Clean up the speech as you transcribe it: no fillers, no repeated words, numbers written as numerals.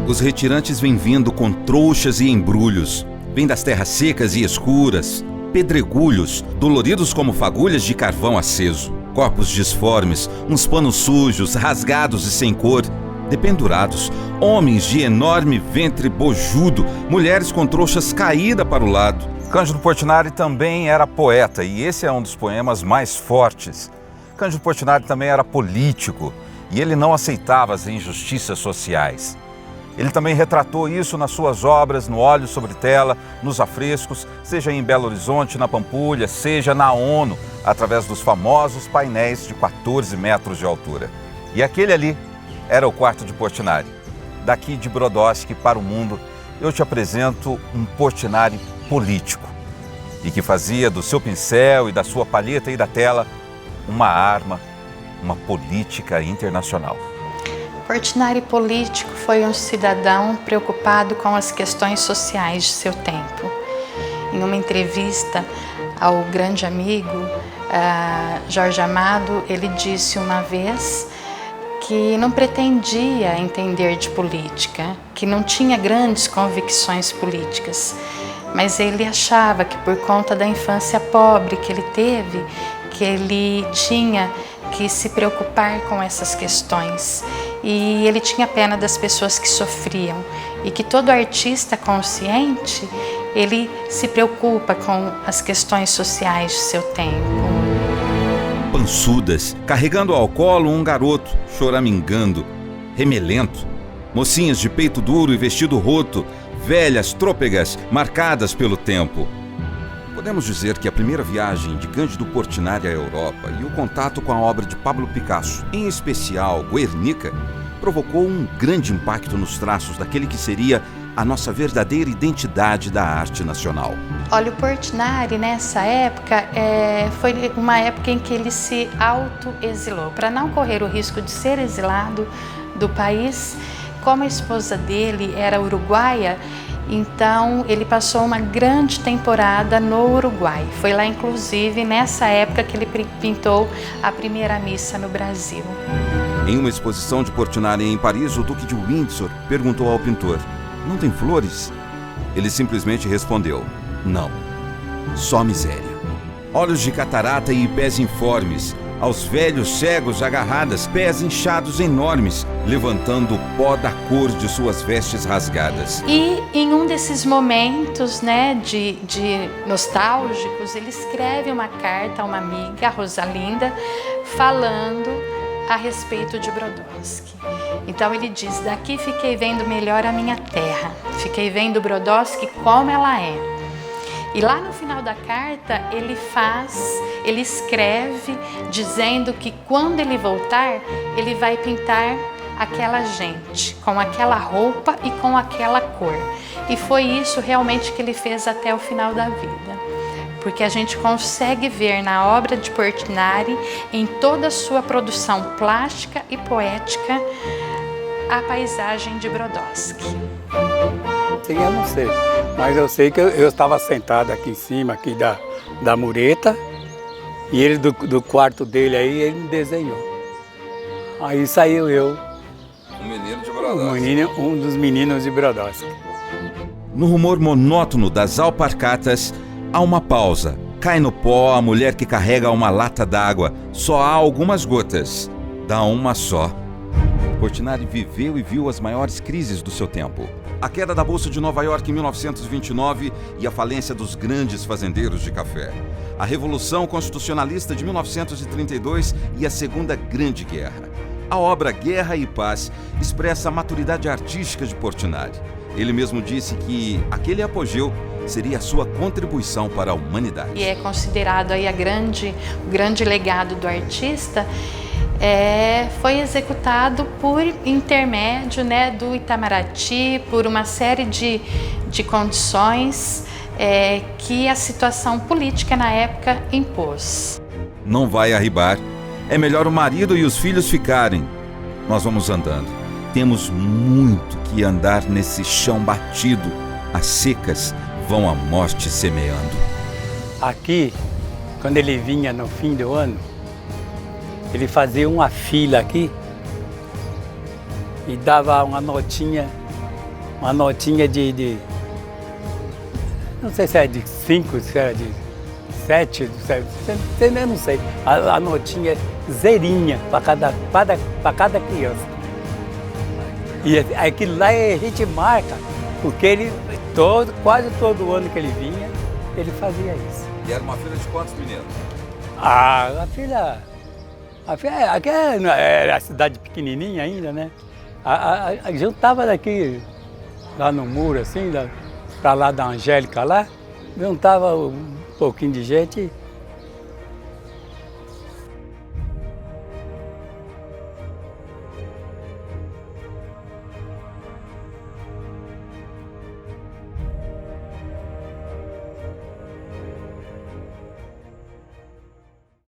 Os retirantes vêm vindo com trouxas e embrulhos. Vêm das terras secas e escuras, pedregulhos, doloridos como fagulhas de carvão aceso. Corpos disformes, uns panos sujos, rasgados e sem cor, dependurados. Homens de enorme ventre bojudo, mulheres com trouxas caídas para o lado. Cândido Portinari também era poeta, e esse é um dos poemas mais fortes. Cândido Portinari também era político, e ele não aceitava as injustiças sociais. Ele também retratou isso nas suas obras, no óleo sobre tela, nos afrescos, seja em Belo Horizonte, na Pampulha, seja na ONU, através dos famosos painéis de 14 metros de altura. E aquele ali era o quarto de Portinari. Daqui de Brodowski para o mundo, eu te apresento um Portinari político, e que fazia do seu pincel e da sua palheta e da tela uma arma, uma política internacional. Portinari político foi um cidadão preocupado com as questões sociais de seu tempo. Em uma entrevista ao grande amigo Jorge Amado, ele disse uma vez que não pretendia entender de política, que não tinha grandes convicções políticas, mas ele achava que por conta da infância pobre que ele teve, que ele tinha que se preocupar com essas questões. E ele tinha pena das pessoas que sofriam, e que todo artista consciente, ele se preocupa com as questões sociais de seu tempo. Pançudas, carregando ao colo um garoto, choramingando, remelento. Mocinhas de peito duro e vestido roto, velhas, trôpegas, marcadas pelo tempo. Podemos dizer que a primeira viagem de Cândido Portinari à Europa e o contato com a obra de Pablo Picasso, em especial Guernica, provocou um grande impacto nos traços daquele que seria a nossa verdadeira identidade da arte nacional. Olha, o Portinari, nessa época, foi uma época em que ele se autoexilou, para não correr o risco de ser exilado do país. Como a esposa dele era uruguaia, então ele passou uma grande temporada no Uruguai. Foi lá, inclusive, nessa época que ele pintou a primeira missa no Brasil. Em uma exposição de Portinari em Paris, o Duque de Windsor perguntou ao pintor: "Não tem flores?" Ele simplesmente respondeu: "Não, só miséria." Olhos de catarata e pés informes, aos velhos cegos agarradas, pés inchados enormes, levantando o pó da cor de suas vestes rasgadas. E em um desses momentos, de nostálgicos, ele escreve uma carta a uma amiga, a Rosalinda, falando a respeito de Brodowski. Então ele diz: "Daqui fiquei vendo melhor a minha terra, fiquei vendo Brodowski como ela é." E lá no final da carta ele escreve dizendo que quando ele voltar, ele vai pintar aquela gente, com aquela roupa e com aquela cor. E foi isso realmente que ele fez até o final da vida. Porque a gente consegue ver na obra de Portinari, em toda a sua produção plástica e poética, a paisagem de Brodowski. Sim, eu não sei, mas eu sei que eu estava sentado aqui em cima aqui da mureta, e ele do quarto dele aí, ele me desenhou. Aí saiu eu. Um menino de Brodowski. Um dos meninos de Brodowski. No rumor monótono das alparcatas, há uma pausa. Cai no pó a mulher que carrega uma lata d'água. Só há algumas gotas. Dá uma só. Portinari viveu e viu as maiores crises do seu tempo. A queda da Bolsa de Nova York em 1929 e a falência dos grandes fazendeiros de café. A Revolução Constitucionalista de 1932 e a Segunda Grande Guerra. A obra Guerra e Paz expressa a maturidade artística de Portinari. Ele mesmo disse que aquele apogeu seria a sua contribuição para a humanidade. E é considerado aí o grande legado do artista. Foi executado por intermédio do Itamaraty, por uma série de condições que a situação política na época impôs. Não vai arribar. É melhor o marido e os filhos ficarem. Nós vamos andando. Temos muito que andar nesse chão batido. As secas vão a morte semeando. Aqui, quando ele vinha no fim do ano, ele fazia uma fila aqui e dava uma notinha uma notinha não sei se é de 5, se é de 7, eu não sei. A notinha é zerinha para cada criança. E aquilo lá a gente marca, porque quase todo ano que ele vinha, ele fazia isso. E era uma filha de quantos meninos? A filha aqui era a cidade pequenininha ainda, né? Juntava daqui, lá no muro, assim, para lá da Angélica lá, juntava um pouquinho de gente